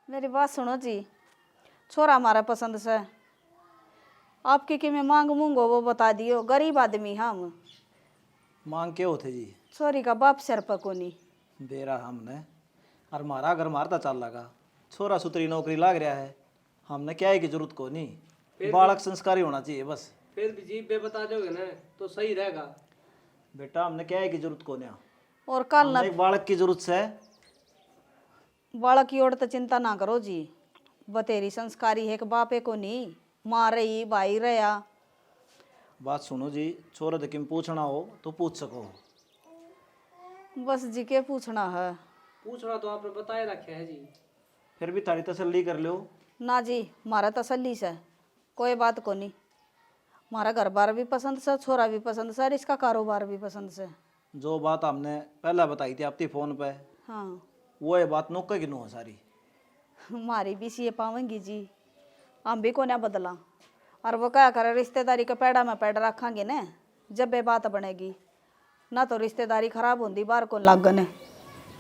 मेरी बात सुनो जी। छोरा हमारा पसंद से, आपकी कि मैं मांग मूंगो वो बता दियो। गरीब आदमी हम। मांग के होते जी? छोरी का बाप सिर पर कोनी बेरा हमने और मारा घर मारता चल लगा। छोरा सुतरी नौकरी लाग रहा है, हमने क्या है की जरूरत को नहीं। बालक संस्कारी होना चाहिए बस। फिर भी जी बे बता दोगे ना तो सही रहेगा। बेटा हमने क्या है की जरूरत को नहीं, और कल हमने न एक बालक की जरूरत है। बालक की ओर तो चिंता ना करो जी। बतेरी संस्कारी है कि बापे को नहीं, माँ रही भाई रहा। बात सुनो जी, छोरा तो किम पूछना हो तो पूछ सको। बस जी के पूछना है। पूछना तो आपने बताए रखा है जी। फिर भी थारी तसल्ली कर लो। ना जी, मारा तसल्ली से कोई बात को नहीं। मारा घर बार भी पसंद से, छोरा भी पसंद से, और इसका कारोबार भी पसंद से। जो बात हमने पहला बताई थी आपकी फोन पे, हाँ वो ये बात नुक्का की नु है सारी। मारी भी सी पावेंगी जी, हम भी को ना बदला। और वो क्या करे, रिश्तेदारी के पेड़ा में पेड़ रखेंगे न, जब ये बात बनेगी ना तो रिश्तेदारी खराब होती बाहर को लागन।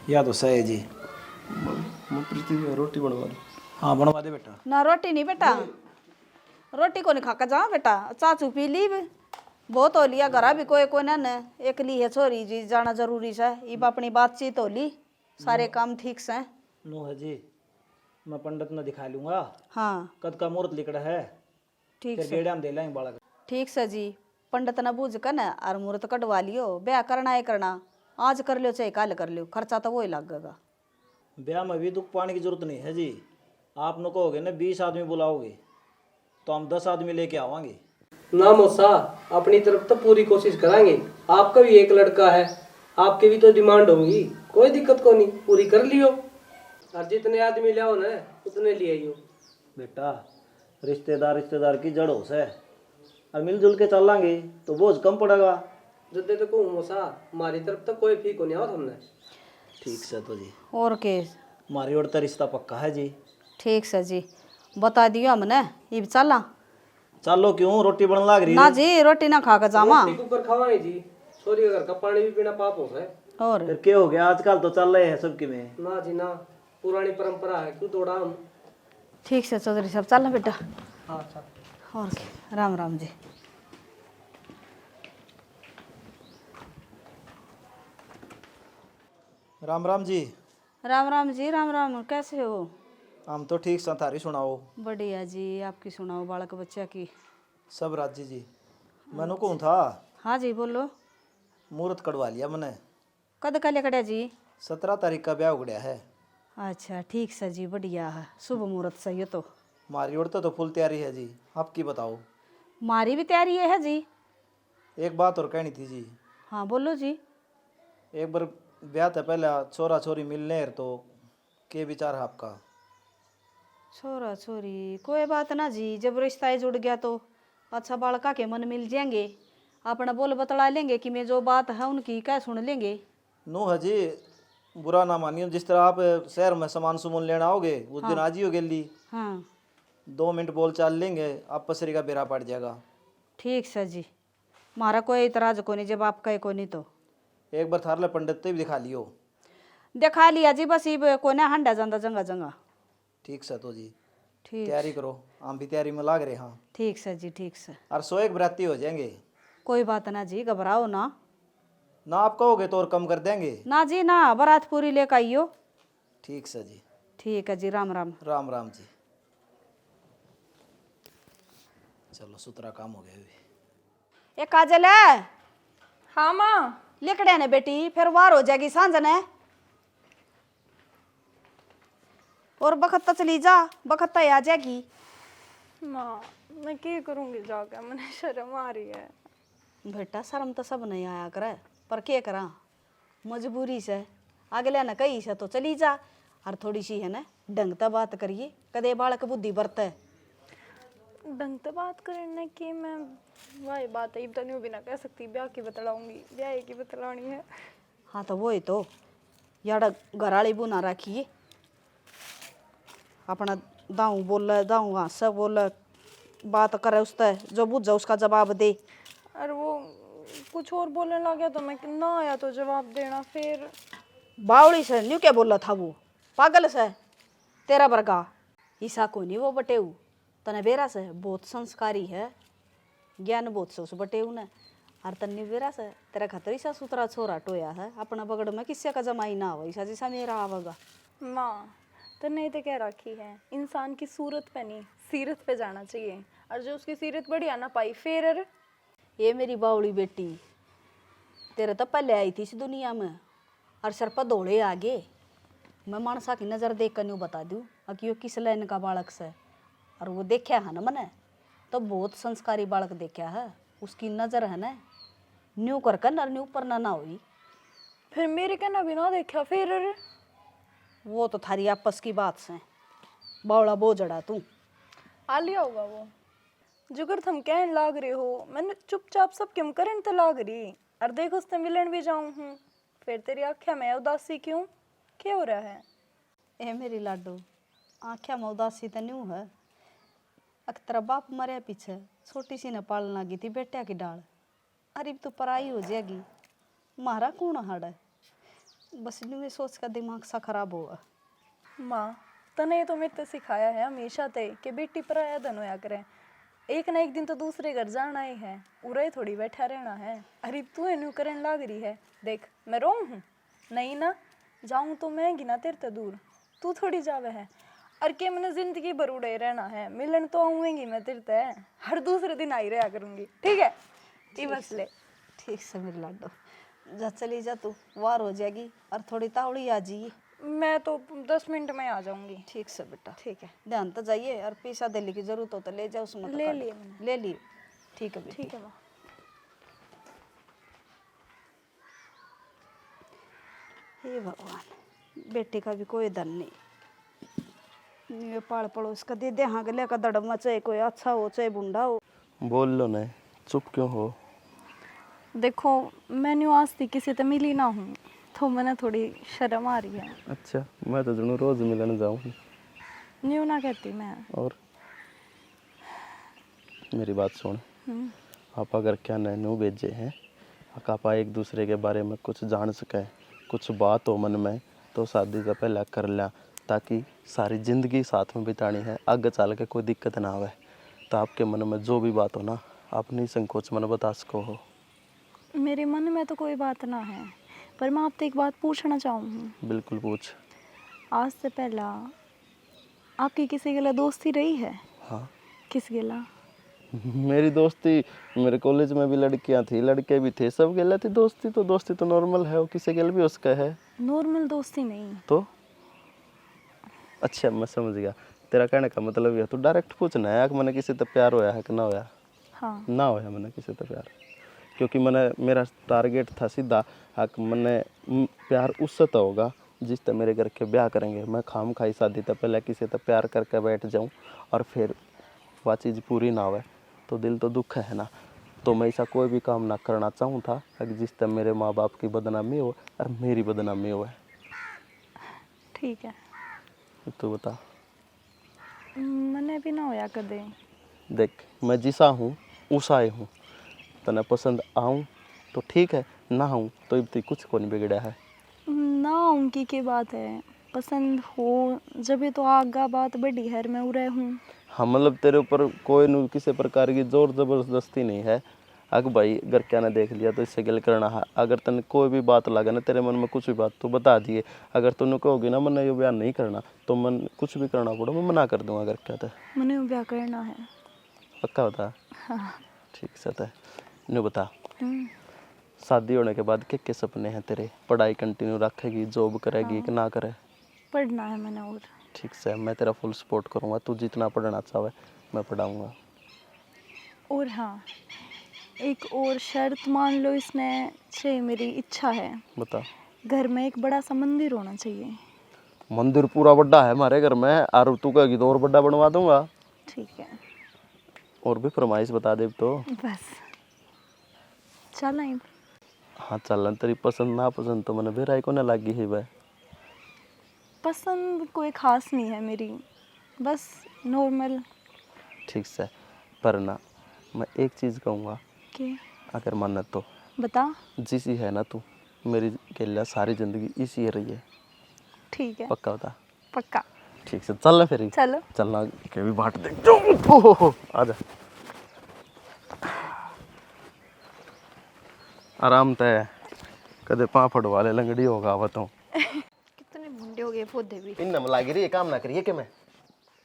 या तो सही है जी। रोटी बनवा दो। हाँ बनवा दे बेटा। ना रोटी नहीं बेटा, रोटी को नहीं खा कर जा बेटा। चाचू पी ली बहुत हो लिया, घरा भी कोई कोई न एक ली है छोरी जी, जाना जरूरी से। इब अपनी बातचीत हो ली, सारे काम ठीक से। नो है जी, मैं पंडित ने दिखा लूंगा। हाँ कद का मुहूर्त लिखड़ा है, ठीक फिर से, गेड़ा में दे लेंगे बालक। ठीक से जी। पंडित न बूझ कर न और मुहूर्त कटवा लियो। ब्याह करना है करना, आज कर लियो चाहे कल कर लियो, खर्चा तो वही लगेगा। ब्याह में भी दुख पाने की जरूरत नहीं है जी। आप नु कहोगे ना 20 आदमी बुलाओगे तो हम 10 आदमी लेके आवांगे। ना मौसा, अपनी तरफ तो पूरी कोशिश कराएंगे। आपका भी एक लड़का है, आपकी भी तो डिमांड होगी। कोई दिक्कत को नहीं, पूरी कर लियो। और जितने आदमी ले आओ ना उतने ले आइयो। बेटा रिश्तेदार रिश्तेदार की जड़ हो से, और मिलजुल के चलेंगे तो बोझ कम पड़ेगा। जद्दे तो कहूँ मौसा, हमारी तरफ तो कोई फी को नहीं आओ हमने। ठीक से तो जी, और के हमारी ओर तो रिश्ता पक्का है जी। ठीक से जी, बता दियो हमने। इब चला चलो क्यों, रोटी बन लाग रही ना है। जी, रोटी ना खा कर जावा। रोटी कुकर खवाएं जी, सोरी का घर का पानी भी पीना पाप हो है। और फिर क्या हो गया, आजकल तो चल रहे हैं सबके में। ना जी ना, पुरानी परंपरा है, क्यों तोड़ा हम। ठीक से चौधरी साहब, चलना बेटा। हाँ अच्छा। और क्या, राम राम जी। राम राम जी। राम राम जी, राम राम। कैसे हो? हम तो ठीक सा, थारी सुनाओ। बढ़िया जी, आपकी सुनाओ, बालक बच्चा की। सब राजी जी। मैंने कहूँ था, हाँ जी बोलो। मुहूर्त कटवा लिया मैंने। कद का लिखड़ा जी? 17 तारीख का ब्याह उगड़िया है। अच्छा ठीक से जी, बढ़िया है, शुभ मुहूर्त सही हो तो। हमारी ओर तो फुल तैयारी है जी, आपकी बताओ। मारी भी तैयारी है जी। एक बात और कहनी थी जी। हाँ बोलो जी। एक बार ब्याह से पहले छोरा छोरी मिलने हैं तो के विचार है आपका? छोरा छोरी कोई बात ना जी, जब रिश्ता ही जुड़ गया तो अच्छा बालका के मन मिल जाएंगे। अपना बोल बतला लेंगे कि मैं जो बात है उनकी क्या सुन लेंगे। नो है जी, बुरा ना मानिए। जिस तरह आप शहर में सामान सुमन लेना आओगे उस दिन आज ही हो गेली। हाँ 2 मिनट बोल चाल लेंगे, आप पसरी का बेरा पड़ जाएगा। ठीक से जी, हमारा कोई इतराज को नहीं, जब आप कहे को नहीं तो। एक बार थारले पंडित तो भी दिखा लियो। दिखा लिया जी, बस ये को ना हंडा जाता जंगा जंगा। ठीक से तो जी, ठीक, तैयारी करो, हम भी तैयारी में लाग रहे। हाँ ठीक से जी, ठीक से। और 101 बराती हो जाएंगे। कोई बात ना जी, घबराओ ना। ना आप कहोगे तो और कम कर देंगे। ना जी ना, बारात पूरी लेकर आइयो। ठीक से जी। ठीक है जी, राम राम। राम राम जी। चलो सुतरा काम हो गया अभी। एक काजल है। हाँ माँ। लिखड़े ने बेटी, फिर वार हो जाएगी सांझ ने। और बखत चली जा, बखत आ जाएगी। माँ मैं क्या करूँगी जाकर, मैंने शर्म आ रही है। बेटा शर्म तो सब नहीं आया करे, पर क्या करा, मजबूरी से। अगले ने कही से तो चली जा, और थोड़ी सी है ना ढंग से बात करिए, कदे बालक बुद्धि बरते। ढंग से बात करने की मैं वही बात है, इब तो नहीं भी ना कह सकती, ब्याह की बतलाऊंगी, ब्याह की बतलानी है। हाँ तो वही तो, यार घराली बुना रखिए। अपना दाऊँ बोले, दाऊँ हाँ सब बोले, बात करे उससे, जो बुझ जाए उसका जवाब दे। और वो कुछ और बोलने लग गया तो मैं ना आया तो जवाब देना फिर। बावड़ी से न्यू क्या बोला था वो, पागल से। तेरा बरगा ईसा को नहीं वो बटेऊ तने बेरा से बहुत संस्कारी है, ज्ञान बहुत से उस बटेऊ ने। और तन्नी बेरा से तेरा खतर ईसा सुतरा छोरा टोया है, अपना बगड़ में किसी का जमाई ना हो ईसा जैसा मेरा आवेगा। माँ तो नहीं तो क्या रखी है, इंसान की सूरत पे नहीं सीरत पे जाना चाहिए, और जो उसकी सीरत बढ़िया ना पाई फिर ये मेरी बावड़ी बेटी तेरे तो पहले आई थी इस दुनिया में और सर पर दौड़े आगे। मैं मानसा की नज़र देख कर न्यू बता दूँ कि वो किस लाइन का बालक से, और वो देखा है ना मैंने तो बहुत संस्कारी बालक देखा है। उसकी नज़र है ना न्यू कर कर नर न्यू पर ना हुई। फिर मेरे कहना भी ना देखा फिर वो तो थारी आपस की बात से बावड़ा बोझड़ा तू। आ लिया होगा वो जुगर थम कहन लाग रहे हो, मैंने चुपचाप सब क्यों करन तो लाग रही, और देखो उससे मिलन भी जाऊं हूँ फिर तेरी आख्या में उदासी क्यों, क्या हो रहा है? ए मेरी लाडो आख्या में उदासी तो न्यू है, तेरा बाप मरे पीछे छोटी सी ने पालन लगी थी बेटिया की डाल, अरे तो पराई हो जाएगी, मारा कौन हड़ है, बस न्यू ये सोच का दिमाग सा खराब हुआ। माँ तने तो मेरे सिखाया है हमेशा ते कि बेटी पराया धन होया करे, एक ना एक दिन तो दूसरे घर जाना ही है, उरे थोड़ी बैठा रहना है। अरे तू इन्हू करन लाग रही है, देख मैं रो हूँ नहीं ना, जाऊँ तो मैं गिना तेरे ते दूर, तू थोड़ी जावे है। और के मैंने जिंदगी भर उड़े रहना है, मिलन तो आऊँगी मैं तेरे ते, हर दूसरे दिन आई रहा करूँगी, ठीक है? ये बस ले। ठीक से मेरी लाडो जा चली जा, तू वार हो जाएगी और थोड़ी तावड़ी आ जाइए। मैं तो 10 मिनट में आ जाऊँगी। ठीक से बेटा, ठीक है ध्यान तो जाइए, और पैसा दिल्ली की जरूरत हो तो ले जाओ उसमें तो ले काट। लिए मैंने। ले लिए ठीक है बेटी। ठीक है माँ। हे भगवान बेटी का भी कोई धन नहीं, ये पाड़ पड़ोस का दे दे हाँ गले का दड़मा, चाहे कोई अच्छा हो चाहे बूढ़ा हो। बोल लो ना, चुप क्यों हो? देखो मैंने आज तक किसी से मिली ना हूँ तो मैंने थोड़ी शर्म आ रही है। अच्छा, मैं तो जरूर रोज मिलने जाऊँ। न्यू ना कहती मैं। और मेरी बात सुन, आप अगर क्या नैनू भेजे हैं आप एक दूसरे के बारे में कुछ जान सके, कुछ बात हो मन में, तो शादी से पहले कर लिया, ताकि सारी ज़िंदगी साथ में बितानी है, आगे चल के कोई दिक्कत ना आवे। तो आपके मन में जो भी बात हो ना, आप नहीं संकोच मन बता सको हो। मेरे मन में तो कोई बात ना है, पर मैं आपसे एक बात पूछना चाहूँ। बिल्कुल पूछ। आज से पहला आपकी किसी के लिए दोस्ती रही है? हाँ, किस गिला? मेरी दोस्ती, मेरे कॉलेज में भी लड़कियां थी, लड़के भी थे, सब गेला थी। दोस्ती तो नॉर्मल है, वो किसी के लिए भी उसका है। नॉर्मल दोस्ती नहीं तो अच्छा, मैं समझ गया तेरा कहने का मतलब। ये तू डायरेक्ट पूछना है कि मैंने किसी से प्यार होया है कि ना होया? हाँ। ना होया मैंने किसी से प्यार, क्योंकि मैंने, मेरा टारगेट था सीधा कि मैंने प्यार उससे तो होगा जिससे मेरे घर के ब्याह करेंगे। मैं खाम खाई शादी तो पहले किसी से प्यार करके बैठ जाऊं और फिर वह चीज़ पूरी ना हो तो दिल तो दुख है ना। तो मैं ऐसा कोई भी काम ना करना चाहूँ था जिससे मेरे माँ बाप की बदनामी हो और मेरी बदनामी हो। ठीक है, तो बता। मैंने भी ना होया कदे। देख, मैं जिसा हूँ उसा ही हूँ, तने पसंद आऊँ तो ठीक है, ना हूँ तो इतनी कुछ को नहीं बिगड़ा है। ना उनकी की बात है, पसंद हो जब ये तो आगा बात बड़ी है, मैं उरे हूँ। हाँ, मतलब तेरे ऊपर कोई न किसी प्रकार की जोर ज़बरदस्ती नहीं है। अगर भाई अगर क्या ना देख लिया तो इससे गल करना है। अगर तने कोई भी बात लगे ना, तेरे मन में कुछ भी बात, तो बता दिए। अगर तूने कहोगी ना मैंने ये बयान नहीं करना, तो मन कुछ भी करना पड़ो मैं मना कर दूंगा। अगर क्या था मैंने ब्याह करना है। पक्का बता। हाँ। ठीक से था नहीं बता। शादी होने के बाद क्या क्या सपने हैं तेरे? पढ़ाई कंटिन्यू रखेगी, जॉब करेगी कि ना करे? पढ़ना है मैंने। और ठीक से, मैं तेरा फुल सपोर्ट करूँगा। तू जितना पढ़ना चाहे मैं पढ़ाऊँगा। और हाँ, एक और शर्त मान लो इसमें चाहिए, मेरी इच्छा है। बता। घर में एक बड़ा सा मंदिर होना चाहिए। मंदिर पूरा बड़ा है हमारे घर में, और तू कहेगी तो और बड़ा बनवा दूंगा। ठीक है। और भी फरमाइश बता दे तो। बस चल आई। हाँ चल, तेरी पसंद ना पसंद तो मैंने बेराई को ना लगी है भाई। पसंद कोई खास नहीं है मेरी, बस नॉर्मल। ठीक से, पर ना मैं एक चीज़ कहूँगा के अगर मानना तो बता। जिस ही है ना तू, मेरी के लिए सारी ज़िंदगी इसी ही रही है। ठीक है, पक्का बता। पक्का। ठीक से चल ले फिर चलो चलना के भी बाट देख जो ओहो आजा आराम तय कदे पापड़ वाले लंगड़ी होगा आवत हूँ कितने मुंडे हो गए पौधे भी। इन नम लागी रही काम ना करिए के मैं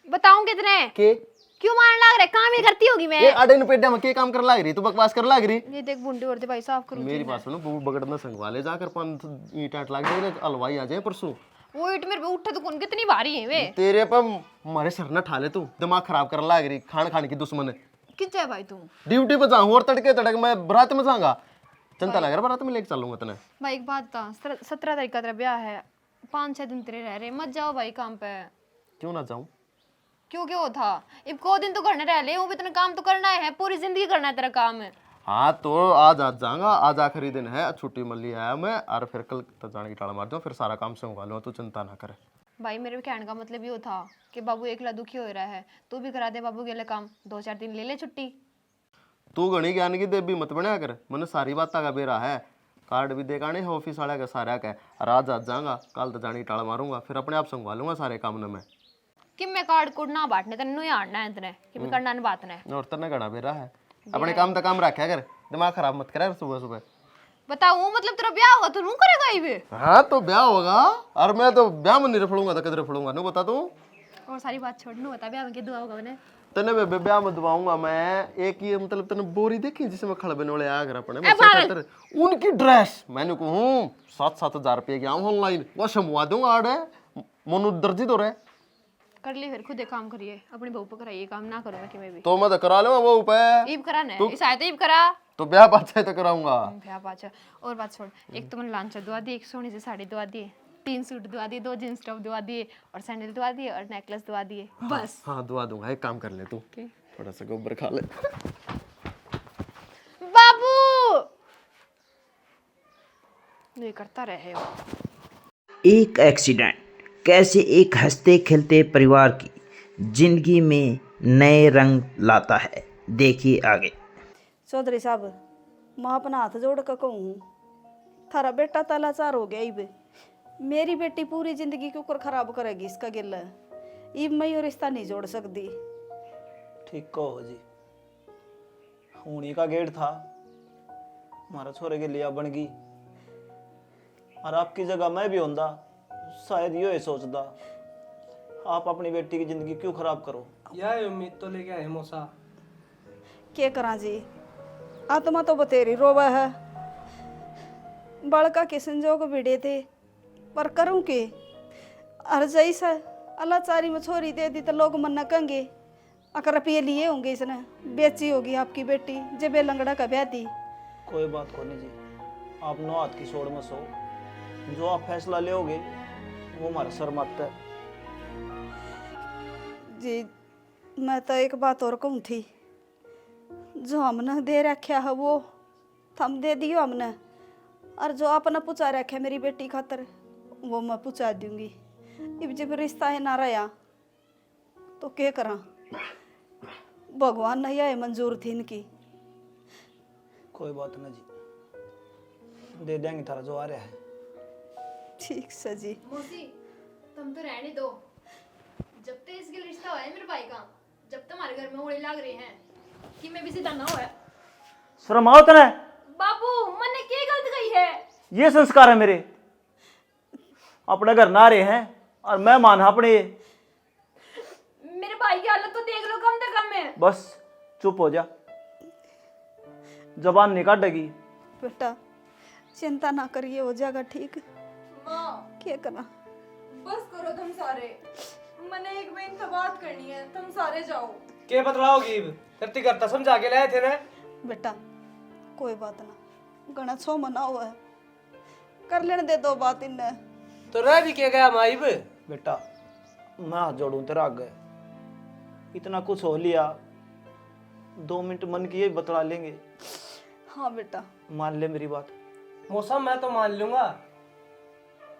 बताऊं कितने के क्यों मारने लग रहे, काम ही करती होगी मैं। ये आडे न पेड्या में के काम कर लाग रही तू बकवास कर लाग रही ये देख बुंडे और दे भाई साफ करूं। मेरी बात सुनो वो बगड़ना संगवा ले जाकर पांच ईंट आट लाग जाए अलवाई आ जाए परसों वो ईट मेरे पे उठे तो कौन कितनी भारी है वे। तेरे पर मारे सर न ठा ले तू दिमाग खराब कर लाग रही खान खान की दुश्मन है किस है भाई तू। ड्यूटी पे जाऊं और तड़के तड़क मैं बारात में जाऊंगा चिंता लग रहा बारात में लेके चलूंगा तने भाई एक बात था, 17 तारीख का तेरा ब्याह है, 5-6 दिन तेरे रह रहे, मत जाओ भाई काम पे। क्यों ना जाऊं क्यों क्यों था, अब को दिन तो करने रह ले, वो भी तेरा काम तो करना है, पूरी जिंदगी करना है तेरा काम है। हाँ तो आज जाऊंगा आज आखिरी दिन है छुट्टी मिल लिया है मैं और फिर कल तक जाने की टाड़ा मार दूं फिर सारा काम संभाल लूंगा तू चिंता ना करे भाई मेरे कहने का मतलब ये था कि बाबू एकला दुखी हो रहा है, तू भी करा दे बाबू के लिए काम, 2-4 दिन ले ले छुट्टी। तू घनी ज्ञान की देवी मत बनया कर मैंने सारी बात का बेरा है कार्ड भी देगा नहीं ऑफिस वाले का सारा का और आज जाऊंगा कल तो जाने की टाड़ा मारूंगा फिर अपने आप संभाल लूंगा सारे काम ने मैं कि मैं कार्ड कोड ना बांटने तेन नु आड़ना है तेने कि मैं करना नहीं बात ने। और तेने घना बेरा है अपने काम तो काम रखा कर दिमाग खराब मत करे सुबह सुबह बताओ मतलब तेरा ब्याह होगा तो नू करेगा ही वे। हाँ तो ब्याह होगा और मैं तो ब्याह में नहीं रफड़ूंगा तो किधर रफड़ूंगा नहीं बता तू और सारी बात छोड़, नू बता ब्याह में क्या दुआ होगा मैंने। तने मैं ब्याह में दबाऊंगा मैं एक ये मतलब तने बोरी देखी जिसमें खड़बे वाले आ घर अपने मैं 77 उनकी ड्रेस मैंने कहूँ 7-7 हजार रुपये की आऊँ ऑनलाइन वो समवा दूंगा आड़े मनु दर्जी तो रहे कर ली फिर खुद एक काम करिए, अपनी बहू पर कराइए काम, ना करूंगा कि मैं भी तो मैं तो करा लूंगा वो पे ईब कराना है, इस आए तो ईब करा तो ब्याह पाछा तो कराऊंगा ब्याह पाचा। और बात छोड़, एक तो मैंने लांचा दुआ दी, एक सोनी से साड़ी दुआ दी, 3 सूट दुआ दिए, 2 जींस टॉप दुआ दिए और सैंडल दुआ दिए और नेकलेस दुआ दिए, बस। हाँ दुआ दूंगा एक काम कर ले तू थोड़ा सा गोबर खा ले बाबू ये करता रहे हो। एक एक्सीडेंट कैसे एक हंसते खेलते परिवार की जिंदगी में नए रंग लाता है, देखिए आगे। चौधरी साहब माँ अपना हाथ जोड़ कर कहूँ थारा बेटा तलाचार हो गया इब मेरी बेटी पूरी जिंदगी के ऊपर खराब करेगी इसका गिल इब मैं ये रिश्ता नहीं जोड़ सकती। ठीक कहो जी हुणी का गेट था हमारा छोरे के लिए बन गई और आपकी जगह मैं भी होंदा शायद यो ही सोचदा आप अपनी बेटी की जिंदगी क्यों खराब करो। यह उम्मीद तो लेके आए मौसा। क्या करा जी आत्मा तो बतेरी रोवा है बड़का के संजोग भिड़े थे पर करूं के हर जैसा अल्लाह चारी में छोरी दे दी तो लोग मन कहेंगे अगर रुपये लिए होंगे इसने बेची होगी आपकी बेटी जब लंगड़ा का ब्याह दी। कोई बात को नहीं जी आप 9 हाथ की सोड़ में सो जो आप फैसला लोगे वो हमारा सर मत है जी। मैं तो एक बात और कहूँ थी जो हमने दे रखा है वो थम दे दियो हमने और जो आपने पूछा रखा है मेरी बेटी खातर वो मैं पूछा दूंगी। अब जब रिश्ता है ना रहा तो क्या करा भगवान नहीं आए मंजूर थी इनकी। कोई बात ना जी दे देंगे थारा जो आ रहा है। ठीक से जी मौसी तुम तो रहने दो, जब तक इसके रिश्ता हुआ है मेरे भाई का, जब तक हमारे घर में उड़े लग रहे हैं कि मैं भी सीधा ना हुआ। शर्म आओ तने बाबू मैंने क्या गलत कही है। ये संस्कार है मेरे अपने घर ना रहे हैं और मैं मान अपने मेरे भाई की हालत तो देख लो कम से कम है। बस चुप हो जा जबान नहीं काटेगी। बेटा चिंता ना करिए हो जाएगा ठीक। माँ क्या करना बस करो तुम सारे, मैंने एक बहन से बात करनी है, तुम सारे जाओ। के बतलाओगी करती करता समझा के लाए थे ना। बेटा कोई बात ना गणा छो मना हुआ है कर लेने दे दो बात इन्हें। तो रह भी क्या गया माइब। बेटा मैं हाथ जोड़ूं तेरा आगे इतना कुछ हो लिया 2 मिनट मन की ये बतला लेंगे। हाँ बेटा मान ले मेरी बात। मौसम मैं तो मान लूंगा,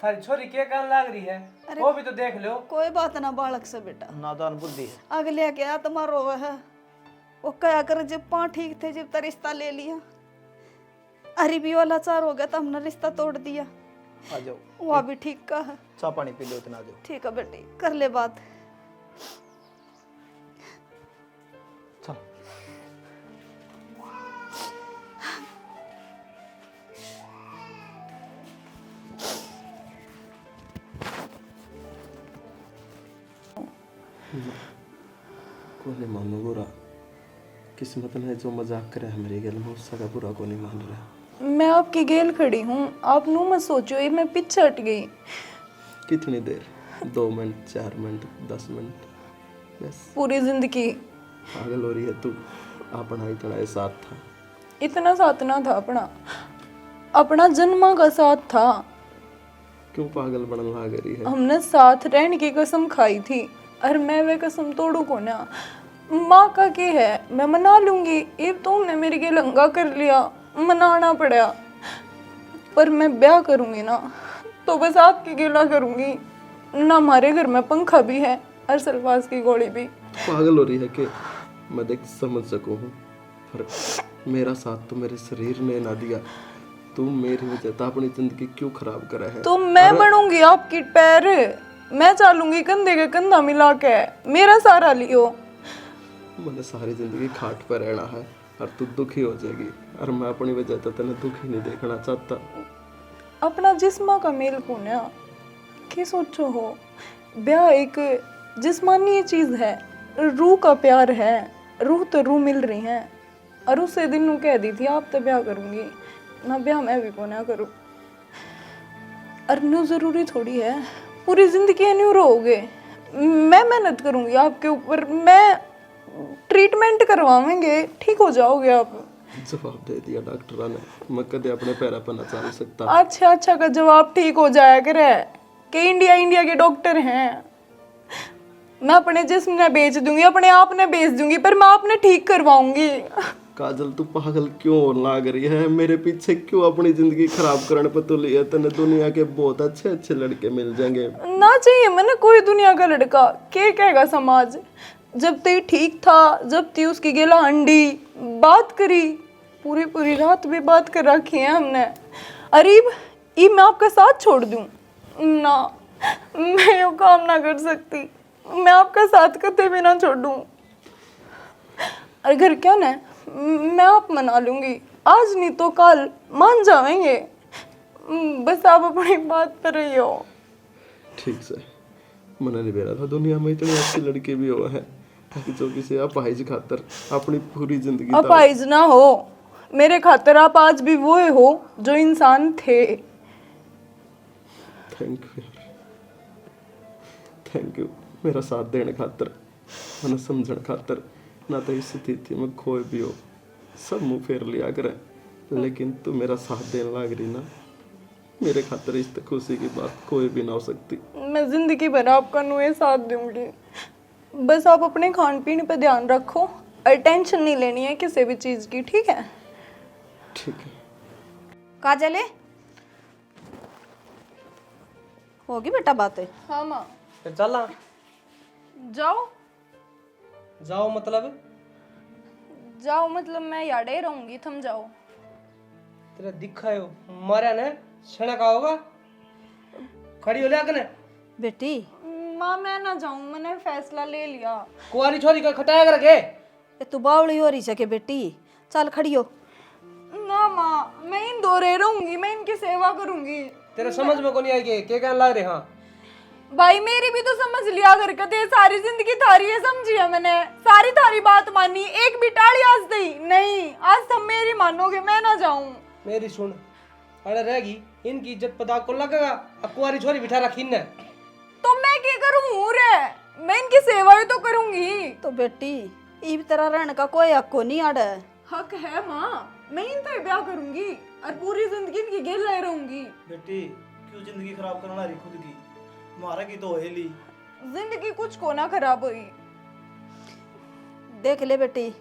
थारी छोरी क्या काम लाग रही है वो भी तो देख लो। कोई बात ना बालक से बेटा नादान बुद्धि है। अगले क्या तुम्हारा रोवे है वो क्या कर जब पाँ ठीक थे जब तो रिश्ता ले लिया अरे भी वाला चार हो गया तो हमने रिश्ता तोड़ दिया। आ जाओ वो भी ठीक का है। चाय पानी पी लो इतना आ जाओ। ठीक है बेटी कर ले बात। चल को नहीं मानू बुरा। किस्मत ने जो मजाक करे है मेरी गल में, उसका बुरा को नहीं मान रहा। मैं आपकी गेल खड़ी हूँ, आप नू मत सोचो ये मैं पीछे हट गई। कितनी देर? 2 मिनट, 4 मिनट, 10 मिनट, बस। पूरी जिंदगी पागल हो रही है तू। अपना इतना ही साथ था। इतना साथ ना था अपना, अपना जन्मा का साथ था। क्यों पागल बनने लग रही है? हमने साथ रहने की कसम खाई थी और मैं वे कसम तोड़ू को ना। माँ का क्या है, मैं मना लूंगी। ये तुमने मेरे के लंगा कर लिया, मनाना पड़ा। पर मैं ब्याह करूंगी ना तो बस आपकी गिला करूंगी ना। हमारे घर में पंखा भी है और सलवास की गोली भी। पागल हो रही है कि मैं देख समझ सकूं हूँ, पर मेरा साथ तो मेरे शरीर ने ना दिया। तू मेरी वजह से अपनी जिंदगी क्यों खराब करा है? तो मैं बनूंगी आपकी पैर, मैं चालूंगी कंधे के कंधा मिला के, मेरा सहारा लियो। मैंने सारी जिंदगी खाट पर रहना है और तू दुखी हो जाएगी, और मैं अपनी वजह से तेने दुखी नहीं देखना चाहता। अपना जिस्मा का मेल कौन है? क्या सोचो हो, ब्याह एक जिस्मानी चीज है, रूह का प्यार है। रूह तो रूह मिल रही है। और उसे दिन नू कह दी थी आप तो ब्याह करूंगी ना, ब्याह मैं भी को ना करूँ। और न्यू जरूरी थोड़ी है पूरी जिंदगी न्यू रहोगे। मैं मेहनत करूंगी आपके ऊपर, मैं ट्रीटमेंट करवाएंगे, ठीक हो जाओगे आप। जवाब दे दिया डॉक्टर ने, मैं कदे अपने पैर पर न चल सकता। अच्छा का जवाब ठीक हो जाया करे कि इंडिया के डॉक्टर हैं। मैं अपने जिस्म ने बेच दूंगी, अपने आप ने बेच दूंगी, पर मैं आपने ठीक करवाऊंगी। काजल तू पागल क्यों लाग रही है? मेरे पीछे क्यों अपनी जिंदगी खराब करने पर तुली है? तेने दुनिया के बहुत अच्छे अच्छे लड़के मिल जाएंगे। ना चाहिए मैंने कोई दुनिया का लड़का, क्या कहेगा समाज? जब ते ठीक था, जब ती उसकी गिला अंडी बात करी, पूरी रात भी बात कर रखी है हमने। अरीब ये मैं आपका साथ छोड़ दूं ना, मैं ये काम ना कर सकती। मैं आपका साथ कते भी ना छोड़ूं। अगर क्या ना मैं आप मना लूंगी, आज नहीं तो कल मान जाएंगे। बस आप अपनी बात पर रही हो। ठीक से मैंने नहीं बेरा था दुनिया में इतनी अच्छी लड़की भी हुआ है ताकि जो किसी अपाहिज खातर अपनी पूरी जिंदगी अपाहिज ना हो मेरे खातर, आप आज भी वो हो जो इंसान थे। थैंक यू मेरा साथ देने खातर, मैंने समझण खातर। ना तो इस स्थिति में खोए भी हो, सब मुंह फेर लिया करे, लेकिन तू मेरा साथ देने लग रही ना, मेरे खातर इस खुशी की बात कोई भी ना हो सकती। मैं जिंदगी भर आपका नुए साथ दूंगी। बस आप अपने खान पीन पे ध्यान रखो और टेंशन नहीं लेनी है किसी भी चीज की, ठीक है? ठीक है। काजले होगी बेटा बातें? हाँ माँ। फिर चला जाओ जाओ मतलब? जाओ मतलब मैं याडे रहूंगी, थम जाओ। तेरा दिखायो मारा ने छना का होगा, खड़ी हो लिया कने। बेटी माँ मैं ना जाऊं, मैंने फैसला ले लिया। कुआरी छोरी का खटाया कर के ये तू बावड़ी हो रही सके बेटी, चल खड़ी हो। ना माँ मैं इन दो रह रहूंगी, मैं इनकी सेवा करूंगी। तेरे समझ में को नहीं आई के कहने लग रहे? हाँ भाई मेरी भी तो समझ लिया कर कते, सारी जिंदगी थारी है समझी है मैंने, सारी थारी बात मानी, एक भी टाड़ी आज दी नहीं। आज तुम मेरी मानोगे, मैं ना जाऊं। मेरी सुन, अरे रहेगी इनकी इज्जत पता को लगेगा। अब कुआरी छोरी बिठा रखी ने तो मैं क्या करूं रे, मैं इनकी सेवा ही तो करूंगी। तो बेटी इस तरह रहने का कोई हक को नहीं आड़ा। हक है माँ, मैं इनसे ब्याह करूंगी और पूरी जिंदगी इनकी गेल रह रहूंगी। बेटी क्यों जिंदगी खराब करना रही खुद की? मारा की तो हेली जिंदगी कुछ को ना खराब हुई। देख ले बेटी,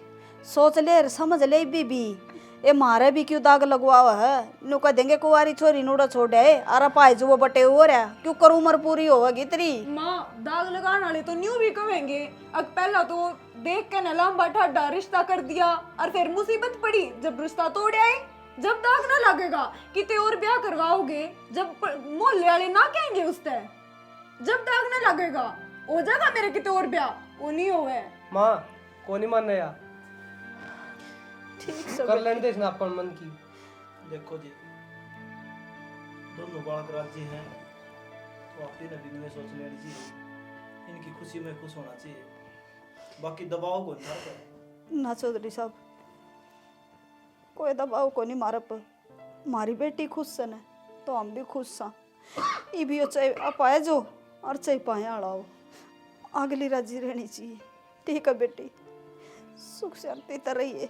सोच ले समझ ले बीबी, ये मारे भी क्यों दाग लगवावा है? नु कह देंगे कुंवारी छोरी नूड़ा छोड़ है अरे पाई जो वो बटे हो रहा क्यों कर उम्र पूरी होगी तेरी। माँ दाग लगाने वाले तो न्यू भी कहेंगे, अब पहला तो देख के न लंबा ठाडा रिश्ता कर दिया और फिर मुसीबत पड़ी जब रिश्ता तोड़ आए। जब दाग ना लगेगा कि ते और ब्याह करवाओगे, जब मोहल्ले वाले ना कहेंगे उससे, जब दाग ना लगेगा हो जाएगा मेरे किते और ब्याह, वो नहीं होवे। माँ को नहीं मानना यार, ठीक से कर लेने दे इसने अपन मन की। देखो जी, दोनों बालक राजी हैं तो आप तीनों दिन में सोच लेनी चाहिए, इनकी खुशी में खुश होना चाहिए, बाकी दबाव को नहीं था। ना चौधरी साहब, कोई दबाव को नहीं मारे पर मारी बेटी खुश से न तो हम भी खुश सा। ये भी चाहे आप आए जो और चाहे पाए आड़ाओ, अगली राजी रहनी चाहिए। ठीक है बेटी, सुख शांति तो रहिए।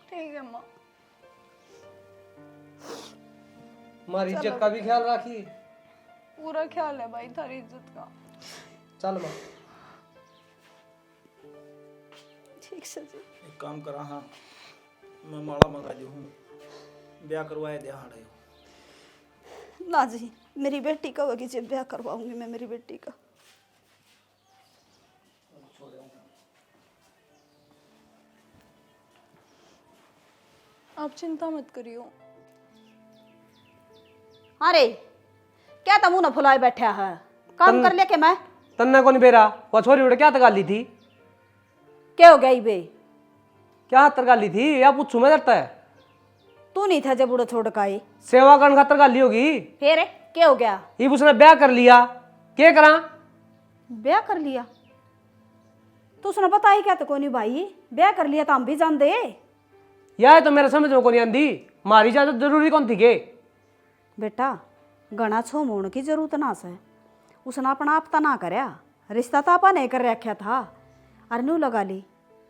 ठीक है माँ। हमारी इज्जत का भी ख्याल रखी। पूरा ख्याल है भाई थारी इज्जत का। चल माँ। ठीक से जी। एक काम करा, हाँ मैं माला मंगा दी हूँ, ब्याह करवाए दे हाड़े। ना जी, मेरी बेटी का होगी जब ब्याह करवाऊंगी मैं मेरी बेटी का। आप चिंता मत करियो। अरे क्या तुम मुंह न फुलाए बैठा है, काम कर लिया के मैं तन्ने को नहीं बेरा, वो छोरी उड़े क्या तगाली थी? क्या हो गई बे? क्या तरगाली थी या पूछू मैं डरता है? तू नहीं था जब उड़ा छोड़ का आई, सेवा करने खातर गाली होगी। फिर क्या हो गया? ये उसने ब्याह कर लिया, क्या करा? ब्याह कर लिया तो उसने पता ही क्या तो कोनी भाई, ब्याह कर लिया तो हम भी जान दे। यह तो मेरे समझ में को नहीं आंदी, मारी इजाजत जरूरी कौन थी के? बेटा घना छो मोड़ की जरूरत ना से, उसने अपना आप तो ना करया, रिश्ता तो आपा नहीं कर रखा था। अरे नू लगा ली,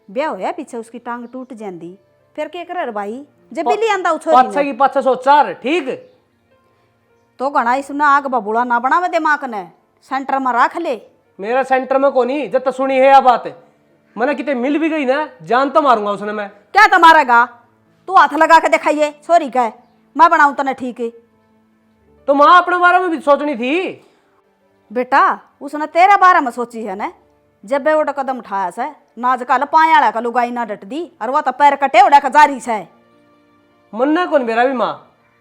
ब्याह होया पीछे उसकी टांग टूट जाती, फिर क्या करे भाई? जब बिल्ली आंदा पाछे की 504 ठीक तो घना इसने आग बबूला ना बनावे दिमाग ने, सेंटर में रख ले। मेरा सेंटर में कोनी, जब तक सुनी है यह बात मैंने कितने मिल भी गई ना, जान तो मारूंगा उसने मैं। क्या तुम्हारा तू हाथ लगा के दिखाइए, सॉरी कह मैं बनाऊं तने ठीक है। तो माँ अपने बारे में भी सोचनी थी। बेटा उसने तेरे बारे में सोची है ना, जब बे उड़ा कदम उठाया से नाज कल पाया का लुगाई ना डट दी, और वो तो पैर कटे उड़ा का जारी से। मन्ना कौन मेरा भी माँ,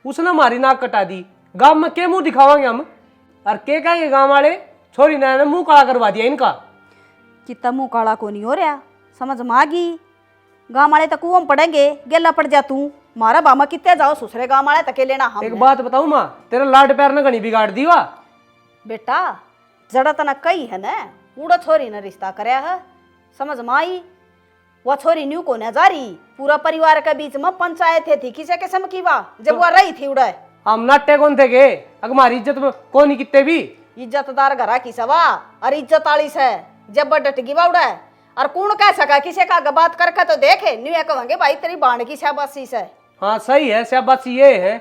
उसने हमारी नाक कटा दी, गांव में के मुंह दिखावांगे हम? और के कहेंगे गांव वाले, छोरी ने मुंह काला करवा दिया इनका। कितना मुंह काला को नहीं हो रहा, समझ में आ गई? गाँव वाले तो कुआं में पड़ेंगे, गेला पड़ जा तू। मारा बामा कितने जाओ सुसरे गाँव वाले तके लेना हम। एक बात बताऊं माँ, तेरा लाड प्यार ने घनी बिगाड़ दी वा। बेटा जड़ा तना कई है ना, उड़ा छोरी ने रिश्ता करया है, समझ में आई? वह छोरी न्यू को न जारी, पूरा परिवार के बीच में पंचायत थी किसे किस्म की वा, जब वह रही थी उड़े। हम नाट्य कौन थे के, अगर हमारी इज्जत में कौन ही कितने भी इज्जतदार घरा की सवा और इज्जत आली से जब डट गी उड़े। और कौन कह सका किसे का बात करके तो देखे, न्यू कहेंगे भाई तेरी बाण की शाबाशी से। हाँ सही है, शाबाशी ये है।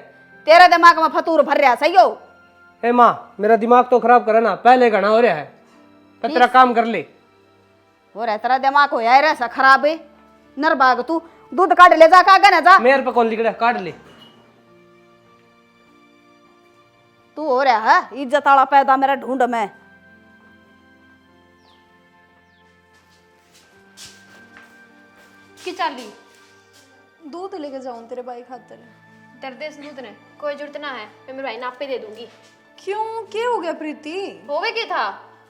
तेरे दिमाग में फतूर भर रहा सही हो? ए माँ मेरा दिमाग तो खराब करे ना, पहले घना हो रहा है, तो तेरा काम कर ले। हो रहा तेरा दिमाग हो यार ऐसा खराब है, नरबाग तू दूध काट ले जा का ना जा। मेरे पे कौन लिख रहा है, काट ले। तू हो रहा है इज्जत आला पैदा मेरा ढूंढ में। की चाली दूध लेके जाऊं तेरे भाई खातिर? दर्देस दूध ने कोई जरूरत ना है, मैं मेरे भाई नापे दे दूंगी। क्यों, क्या हो गया प्रीति? हो गए क्या था?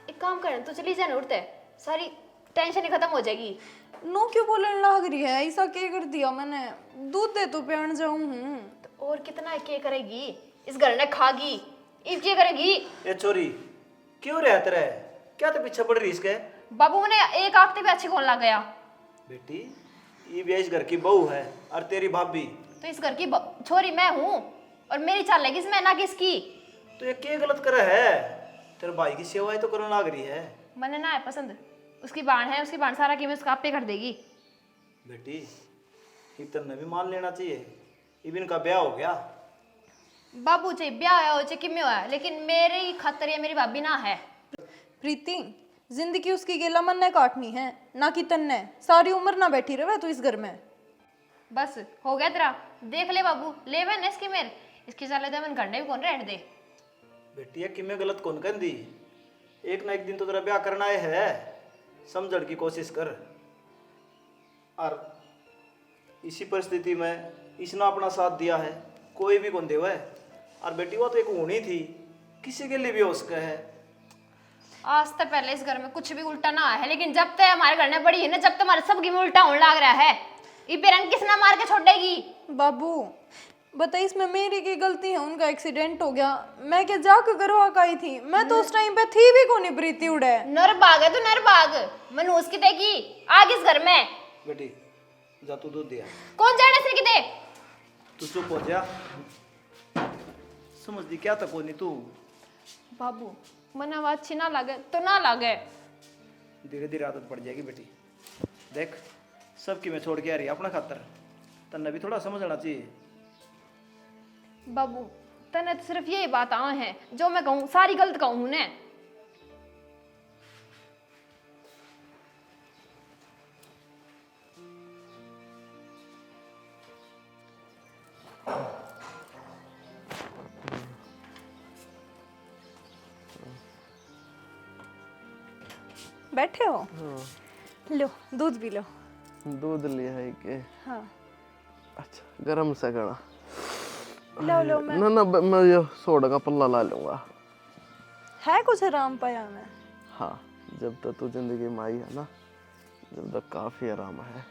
एक काम कर, तू चली जाना, उठते सारी टेंशन ही खत्म हो जाएगी। नो क्यों बोलने लग रही है? ऐसा क्या कर दिया मैंने? दूध दे तो पियान जाऊं हूँ। तो और कितना क्या करेगी, इस घर ने खागी, इस क्या करेगी? ए छोरी क्यों रहा तेरे, क्या तो पीछे पड़ रही इसके? बाबू मैंने एक आखते भी अच्छे कौन लग गया। बेटी ये भी इस घर की बहू है और तेरी भाभी, तो इस घर की छोरी मैं हूँ और मेरी चाल लगी इसमें, ना किसकी। तो ये क्या गलत करे है? तेरे भाई की सेवाएं तो करने लग रही है। मैंने ना है पसंद, उसकी बाण है, उसकी बाण सारा की मैं उसका आपे कर देगी। बेटी इतना भी मान लेना चाहिए, इबिन का ब्याह हो गया। बाबू चाहे ब्याह होया हो चाहे किमें होया, लेकिन मेरी खातर ये मेरी भाभी ना है। प्रीति जिंदगी उसकी गेला मन ने काटनी है, ना कि तन्ने। सारी उम्र ना बैठी रहे तू इस घर में। बस हो गया तेरा, देख ले बाबू, ले वे न इसकी मेर, इसकी चाले दे मन घंटे भी कौन रहने दे। बेटी ये किमें गलत कौन कर दी, एक ना एक दिन तो तेरा ब्याह करना है, समझण की कोशिश कर। और इसी परिस्थिति में इसने अपना साथ दिया है, कोई भी कौन देवा है। और बेटी वो तो एक होनी थी, किसी के लिए भी हो सका है। आज तक पहले इस घर में कुछ भी उल्टा ना आया है, लेकिन जब तक हमारे घर में बड़ी है ना, जब तक हमारे सबकी में उल्टा होने लग रहा है, ये बेरंग किस ना मार के छोड़ेगी। बाबू बताइए, इसमें मेरी की गलती है, उनका एक्सीडेंट हो गया, मैं क्या जाकर करवा का आई थी, मैं तो उस टाइम पे थी भी को नहीं प्रीति उड़े। नरबाग है तू, नरबाग मनूस की देगी आग इस घर में। बेटी जा तू दूध दिया। कौन जाने से की दे। तू चुप हो जा, समझती क्या तक नहीं तू। बाबू मन आवाज अच्छी ना लगे तो ना लगे, धीरे धीरे आदत पड़ जाएगी बेटी। देख सबकी मैं छोड़ के आ रही अपना खातर, तन्ने भी थोड़ा समझना चाहिए। बाबू तने तो सिर्फ यही बात आ है जो मैं कहूँ सारी गलत कहूँ ने। बैठे हो? लो दूध पी लो। दूध लिया है के? हाँ अच्छा गरम से करना। लो लो। मैं ये सोडा का पल्ला ला लूंगा। है कुछ आराम पाया मैं? हाँ जब तक तू जिंदगी में आई है ना, जब तक काफी आराम है,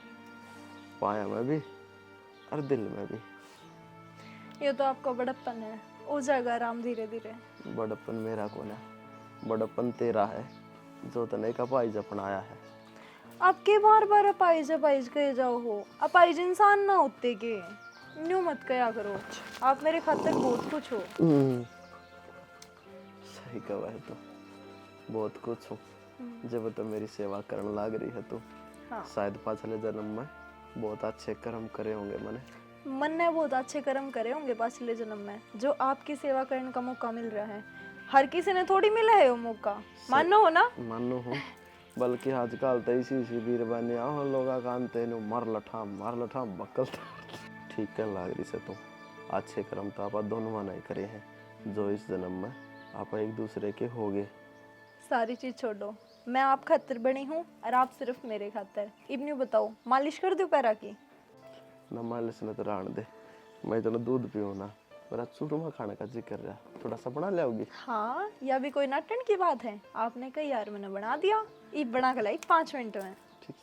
पाया में भी और दिल में भी। ये तो आपका बड़प्पन है, हो जाएगा आराम धीरे धीरे। बड़प्पन मेरा कौन है, बड़प्पन तेरा है जो तने का पाइज अपनाया है। आपके बार बार अपाइज अपाइज कहे जाओ हो, अपाइज इंसान ना होते के, न्यू मत कया करो। आप मेरे खातिर बहुत कुछ हो। सही कहा है तो, बहुत कुछ हो। जब तो मेरी सेवा करने लाग रही है तो हाँ। शायद पाछले जन्म में बहुत अच्छे कर्म करे होंगे मैंने। मन ने बहुत अच्छे कर्म करे होंगे पिछले जन्म में, जो आपकी सेवा करने का मौका मिल रहा है। हर किसी ने थोड़ी मिला है वो मौका, मानो हो ना? मानो हो, बल्कि आजकल तो इसी वीर बने आओ लोग कानते नो मार लठा बकल। ठीक है लाग रही से तो अच्छे कर्म तो आप दोनों नहीं करे हैं, जो इस जन्म में आप एक दूसरे के हो गए। सारी चीज छोड़ो, मैं आप खातिर बनी हूँ और आप सिर्फ मेरे खातिर। इब्नू बताओ मालिश कर दो पैरा की? ना मालिश न तो रान दे, मैं तो दूध पीऊँ ना, मेरा चूरमा खाने का जिक्र रहा, थोड़ा सा बना लाओगी? हाँ या भी कोई नाटन की बात है? आपने कही यार मैंने बना दिया, ईब बना के लाई 5 मिनट में। ठीक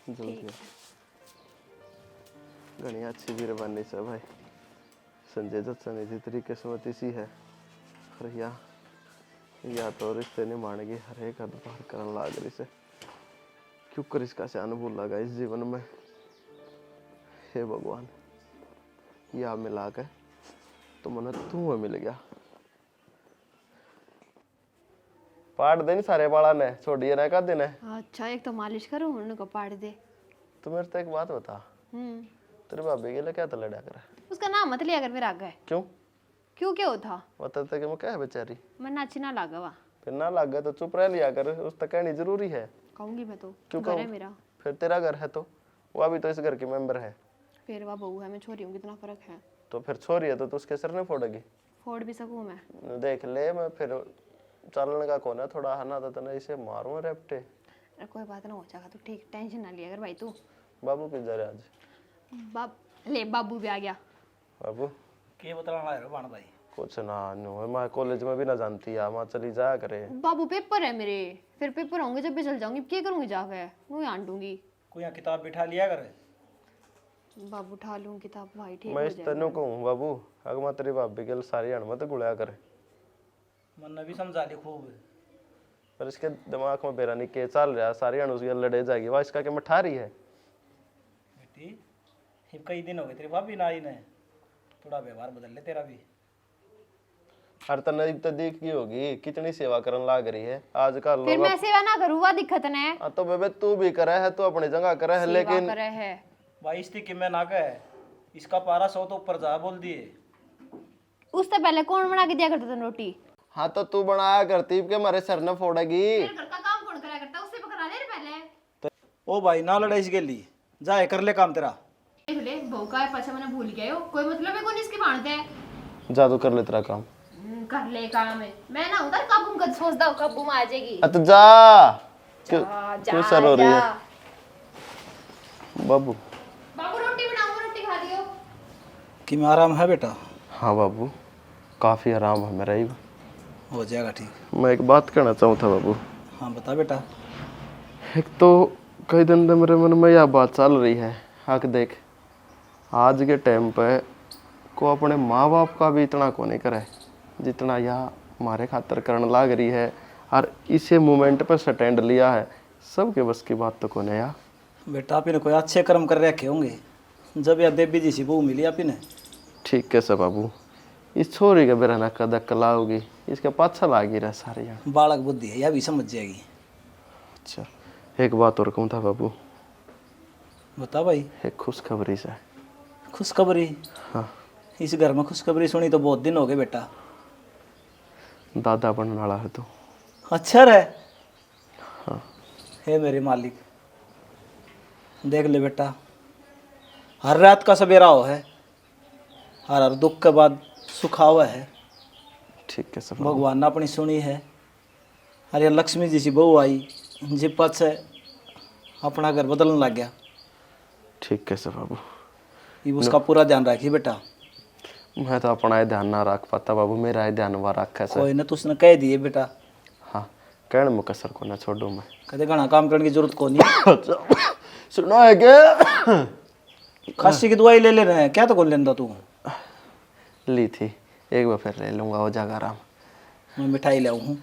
है जल्दी घनी अच्छी वीर बननी से भाई। संजय दत्त सने जितनी किस्मत इसी है, और या तो रिश्ते नहीं मानेगी, हर एक हद पार करने लाग रही से। क्यों कर इसका से अनुभव लगा इस जीवन में। हे भगवान या मिला के तो मन तू मिल गया। पाट दे सारे बाला ने छोड़िए ना का दिन है। अच्छा एक तो मालिश करो उनको पाड़ दे। तू मेरे से एक बात बता, तेरे भाभी के लिए क्या तो लड़ा कर? उसका नाम मत लिया अगर मेरा आगे। क्यों क्या होता? बता कि मैं क्या है बेचारी, मैं नाची ना लागा वा। फिर ना लग गया तो चुप रह लिया कर, उस तक कहनी जरूरी है। कहूंगी मैं तो, क्यों घर है कहूं? मेरा। फिर तेरा घर है तो वो भी तो इस घर की मेंबर है। फिर वह बहू है, मैं छोरी हूँ, कितना फर्क है। तो फिर छोरी है तो तू उसके सिर नहीं फोड़ेगी? फोड़ भी सकूं मैं। देख ले मैं फिर चलने का कौन है, थोड़ा हना तो तने इसे मारूं रेपटे। अरे कोई बात ना हो जाएगा, तू ठीक टेंशन ना लिया अगर भाई तू। बाबू किधर जा रहे आज? ले बाबू भी आ गया। बाबू के बतलाना है बाण भाई? कुछ ना नो, मैं कॉलेज में भी ना जानती है, वहाँ चली जाया करे। बाबू पेपर है मेरे, फिर पेपर होंगे जब भी चल जाऊंगी, क्या करूंगी जाके? वो ही आंटूंगी। कोई यहाँ किताब बिठा लिया कर। बाबू उठा लूं किताब भाई, ठीक मैं हो इस जाएगा। तेनों कहूँ बाबू, अगर मैं तेरी भाभी के सारी अणमत गुड़ाया करे। मन ने भी समझा ली खूब, पर इसके दिमाग में बेरा नहीं के चल रहा, सारी अणु उसकी लड़े जाएगी, वह इसका क्या मठा रही है। बेटी ये कई दिन हो गए तेरी भाभी ना आई ने, थोड़ा व्यवहार बदल ले तेरा भी। हर तने तो देख की होगी कितनी सेवा करने लाग रही है आजकल फिर लोग। मैं सेवा ना करूँ वह दिक्कत ने। तो बेबे तू भी करे है, तू अपनी जगह करे है, लेकिन करे है भाई इसकी कीमत ना कहे, इसका पारा 100 तो ऊपर जा बोल दिए। उससे पहले कौन बना के दिया करता था रोटी? हाँ तो तू बनाया करती के मारे सर न फोड़ेगी। घर का काम कौन करा करता? उससे पकड़ा ले पहले। ओ भाई ना लड़ाई इसके लिए, जाए कर ले काम तेरा। देख ले बहू का है, पाछा मैंने भूल गया हो, कोई मतलब है कौन इसकी बांधते हैं। जा तू कर ले तेरा काम। कर ले काम है, मैं ना उधर काबू में सोचता हूँ काबू में आ जाएगी। तो जा क्यों सर हो रही है? बाबू बाबू रोटी बनाऊंगा, रोटी खा लियो। कि में आराम है बेटा? हाँ बाबू काफी आराम है मेरा ही। हो जाएगा ठीक। मैं एक बात कहना चाहूँ था बाबू। हाँ बता बेटा। एक तो कई दिन से मेरे मन में यह बात चल रही है, हक देख आज के टाइम पे को अपने माँ बाप का भी इतना को नहीं करे जितना यह हमारे खातर करने लाग रही है, और इसे मोमेंट पे स्टैंड लिया है। सबके बस की बात तो कोने यार। बेटा आपने कोई अच्छे कर्म कर रखे होंगे जब यह देवी जी सी बहू मिली आपने। ठीक है सब बाबू, इस छोरी के बेरा ना कदक कलाओगी, इसके पाछा लागी रहा सारे यहाँ। बालक बुद्धि है, यह भी समझ जाएगी। अच्छा एक बात और कहूँ था बाबू। बता भाई। एक खुशखबरी से। खुशखबरी? हाँ। इस घर में खुशखबरी सुनी तो बहुत दिन हो गए बेटा। दादा बनने वाला है तो। अच्छा रे। हाँ। हे मेरे मालिक, देख ले बेटा, हर रात का सवेरा हो है, हर हर दुख के बाद सुख हुआ है। ठीक है सब। भगवान ने अपनी सुनी है। अरे लक्ष्मी जी सी बहू आई जी पद से अपना घर बदलने लग गया। ठीक है सब बाबू। ये उसका पूरा ध्यान रखिए बेटा। मैं तो अपना ही ध्यान ना रख पाता बाबू, मेरा ही ध्यान वहाँ रखा कोई ना, तुझने कह दिए बेटा। हाँ कहने में कसर को ना छोड़ो मैं। कदे घना काम करने की जरूरत को नहीं। सुना है क्या? खांसी की दवाई ले रहे हैं क्या? तो कौन लेंदा तू? ली थी, एक बार फिर ले लूंगा, हो जाएगा आराम। मैं मिठाई ले हूँ।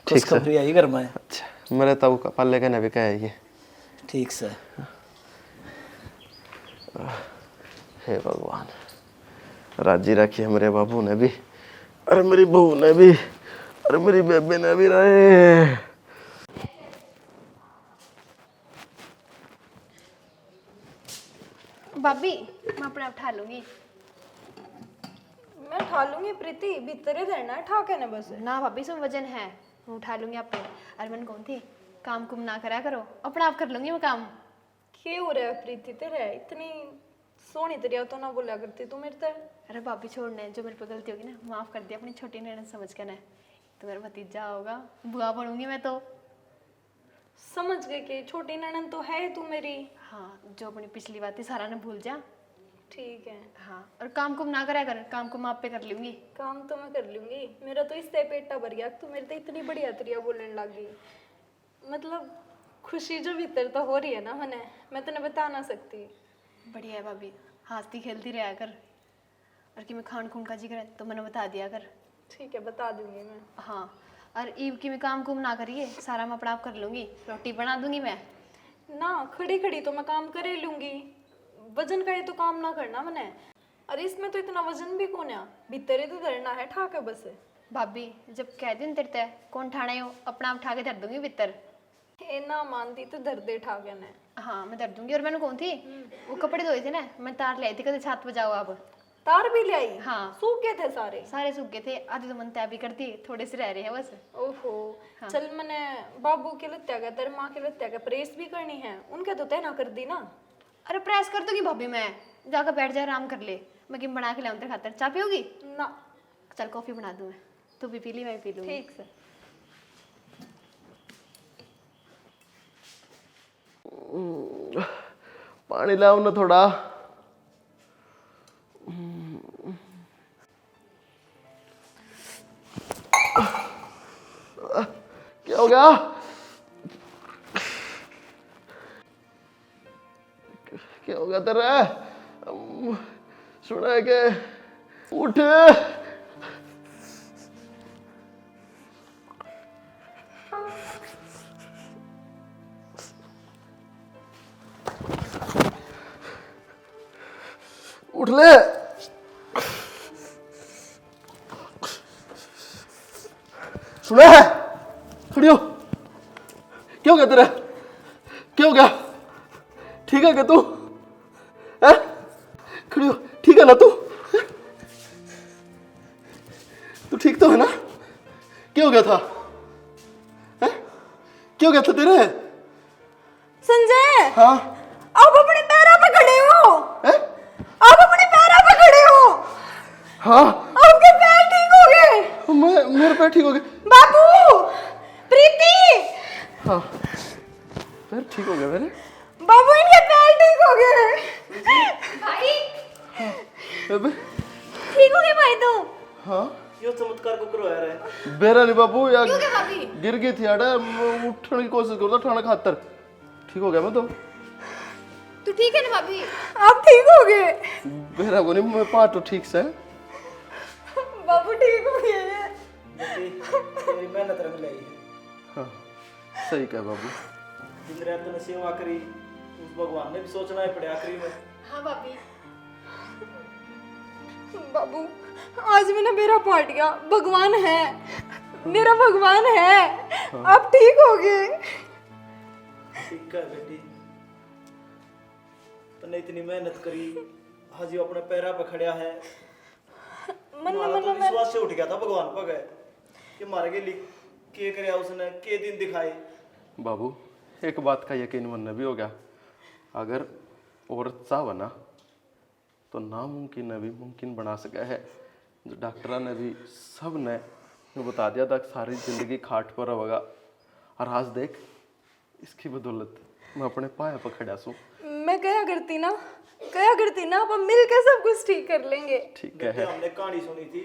ठीक से। खबरी आई घर में। अच्छा मेरे तब पल्ले के भी कहे ये। ठीक से। हे भगवान, राजी रखिए मेरे बाबू ने भी, अरे मेरी बहू ने भी, अरे मेरी बेबे ने भी रहे। भाभी मैं अपने आप उठा लूंगी। मैं उठा लूंगी प्रीति, भीतर ही रहना है, ठाके ना बस। ना भाभी सब वजन है, मैं उठा लूंगी आप पे। अरे मन कौन थी, काम कुम ना करा करो, अपने आप कर लूंगी मैं काम। क्या हो रहा है प्रीति तेरे? इतनी सोनी तरिया तो ना बोला करती तू मेरे से। अरे भाभी छोड़ने, जो मेरे पे गलती होगी ना माफ कर दिया, अपनी छोटी नैन समझ के ना। तो मेरा भतीजा होगा, बुआ बनूंगी मैं तो। समझ गए कि छोटी ननन तो है तू मेरी। हाँ, जो अपनी पिछली बात थी सारा ने भूल जा। ठीक है। हाँ, और काम कुम ना करा कर, काम कुम आप पे कर लूंगी। काम तो मैं कर लूंगी, मेरा तो इससे पेटा भर गया। तू मेरे से इतनी बढ़िया तरिया बोलने लगी, मतलब खुशी जो भीतर तो हो रही है ना मैंने, मैं तेने बता ना सकती। बढ़िया है भाभी, हंसती खेलती रहा कर, और कि मैं खान खून का जिक्र है तो मैंने बता दिया कर। ठीक है बता दूंगी मैं। हाँ, और ईव की मैं काम कुम ना करिए, सारा मैं अपना आप कर लूंगी, रोटी बना दूंगी मैं। ना खड़ी खड़ी तो मैं काम कर ही लूंगी, वजन का ये तो काम ना करना मैंने। अरे इसमें तो इतना वजन भी कौन है, भीतर ही तो धरना है, ठाके बस। भाभी जब कह दिन तेरते है कौन ठाणे हो, अपना आप उठा के धर दूंगी भीतर। ए ना मानती तो धर दे ठाके ने। हाँ मैं धर दूंगी। और मैंने कौन थी वो कपड़े धोए थे ना, मैं तार ले आई थी, कदे छात पे जाओ आप। तार भी ले आई? हाँ। सूख गए थे सारे? सारे सूख गए थे, आधे तो मन तय भी करती, थोड़े से रह रहे हैं बस। ओहो। हाँ। चल मैंने बाबू के लत्या का, तेरे माँ के लत्या का प्रेस भी करनी है, उनके तो तय ना कर दी ना। अरे प्रेस कर दूंगी भाभी, मैं जाकर बैठ जा आराम कर ले, मैं कि बना के लाऊं तेरे खातर। चाय पियोगी? ना। चल कॉफी बना दूं मैं, तू भी पी ली मैं भी पी लूंगी। ठीक से। पानी लाओ ना थोड़ा। क्या हो गया? क्या हो गया तेरा? सुना है के? उठ। उठ ले। सुना है? खड़ी हो। क्या हो गया तेरा? क्या हो गया? ठीक है क्या तू? हैं? खड़ी हो। ठीक है ना तू? तू ठीक तो है ना? क्या हो गया था? हैं? क्या हो गया था तेरे? संजय। हाँ? आप अपने पैरों पे खड़े हो? हैं? आप अपने पैरों पे खड़े हो? हाँ? आपके पैर ठीक हो गए? मेरे पैर ठीक हो गए। बाबू, प्रीति। हाँ पैर ठीक हो गए मेरे। बाबू इनके पैर ठीक हो गए। भाई अबे ठीक हो गए भाई तू? हाँ क्यों चमत्कार को करवाया रहे? बेरा नहीं बाबू यार, क्यों क्या भाभी? गिर गई थी यार, उठने की कोशिश करता ठाणे खातर, ठीक हो गया मैं तो। तू ठीक है ना भाभी? आप ठीक हो गए? बेरा को नहीं, मैं पाटो ठीक से। बाबू ठीक हो गए हैं। बेटी तेरी मेहनत रंग लाई है। हाँ सही कहा बाबू। दिन रात तूने सेवा करी, उस भगवान ने भी सोचना है पड़े आखिरी में। हाँ भाभी। बाबू आज भी ना मेरा पाट गया, भगवान है, मेरा भगवान है। आप ठीक हो गए? ठीक है बेटी, तूने इतनी मेहनत करी, आज ये अपने पैरा पे खड़ा है। हमारा तो विश्वास से उठ गया था भगवान पर गए कि मारे के लिए के करया उसने, के दिन दिखाए। बाबू एक बात का यकीन मन भी हो गया, अगर औरत चाहे ना तो नामुमकिन भी मुमकिन बना सका है। जो डॉक्टर ने भी सब ने बता दिया था कि सारी जिंदगी खाट पर रहेगा, और आज देख इसकी बदौलत मैं अपने पाया पर खड़ा हूँ। मैं क्या करती ना, अब हम मिलकर सब कुछ ठीक कर लेंगे। ठीक बेटे, है। हमने कहानी सुनी थी,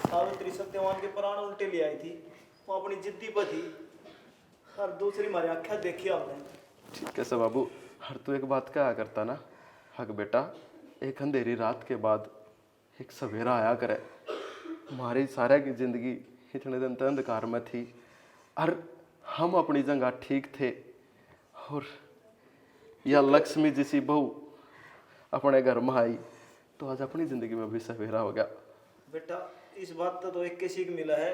सावित्री सत्यवान के प्राण उल्टे ले आई थी, वो अपनी जिद्दी पर थी, और दूसरी हमारी आंखें देखी हमने। ठीक है सब बाबू, हर तू एक बात कहा करता ना, हक बेटा एक अंधेरी रात के बाद एक सवेरा आया करे। हमारी सारे की जिंदगी इतने दिन तक अंधकार में थी, और हम अपनी जगह ठीक थे, और यह लक्ष्मी जैसी बहू अपने घर में आई तो आज अपनी जिंदगी में भी सवेरा हो गया। बेटा इस बात तो एक के सीख मिला है,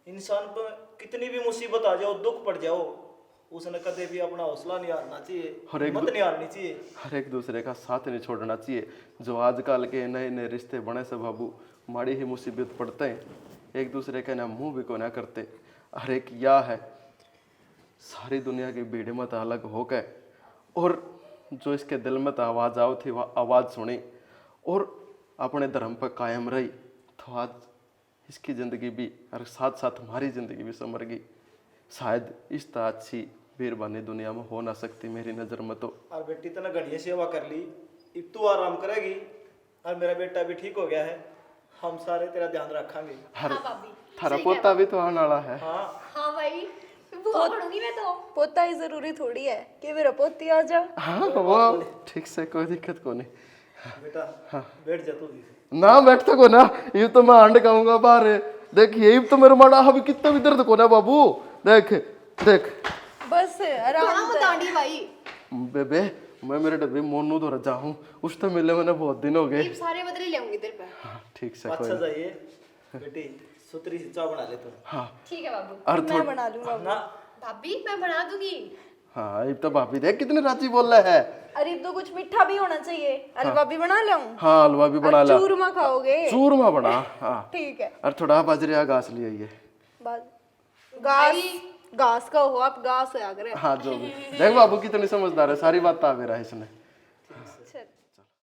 इंसान पर कितनी भी मुसीबत आ जाओ, दुख पड़ जाओ, उसने कदे भी अपना हौसला नहीं हारना चाहिए, हिम्मत नहीं हारनी चाहिए। हर एक दूसरे का साथ नहीं छोड़ना चाहिए। जो आजकल के नए नए रिश्ते बने से बाबू, माड़ी ही मुसीबत पड़ते हैं, एक दूसरे के ना मुंह भी को ना करते। हर एक या है सारी दुनिया की भीड़ मत अलग हो गए, और जो इसके दिल में तो आवाज़ आओ थी वह आवाज़ सुनी और अपने धर्म पर कायम रही, तो आज इसकी ज़िंदगी भी और साथ साथ हमारी ज़िंदगी भी संवर गई। शायद इस तरह अच्छी मेहरबानी दुनिया में हो ना सकती मेरी नज़र में तो। और बेटी तने घड़िया सेवा कर ली, अब तू आराम करेगी, और मेरा बेटा भी ठीक हो गया है, हम सारे तेरा ध्यान रखेंगे। हर थारा पोता भी तो आने वाला है। हाँ हाँ भाई, बुआ बनूंगी मैं तो। पोता ही जरूरी थोड़ी है कि मेरा पोती आ जा। हाँ वो ठीक से, कोई दिक्कत को नहीं। बेटा बैठ जा तू भी। ना बैठ तो को ना, ये तो मैं अंड खाऊंगा बाहर। देख यही तो मेरा माड़ा अभी कितना भी दर्द को ना बाबू, देख देख बस आराम बड़ा मत आंटी भाई। बेबे मैं मेरे डब्बे मोनू धोरा जाऊं, उस तो मिले मैंने बहुत दिन हो गए। ये सारे बदले ले आऊंगी तेरे पे। हाँ, ठीक से अच्छा कोई जाइए बेटी, सुतरी से चाय बना ले तू। हाँ ठीक है बाबू। और मैं बना लूंगा। ना भाभी मैं बना दूंगी। हाँ ये तो भाभी देख कितने राजी बोल रहा है। अरे तो कुछ मीठा भी होना चाहिए, हलवा भी बना लाऊं? हाँ हलवा भी बना ला। चूरमा खाओगे? चूरमा बना। हाँ ठीक है। और थोड़ा बाजरे घास ले आइए। घास घास का हो, आप घास होया करे। हाँ जो भी, देख बाबू कितनी समझदार है, सारी बात आ रहा है इसने।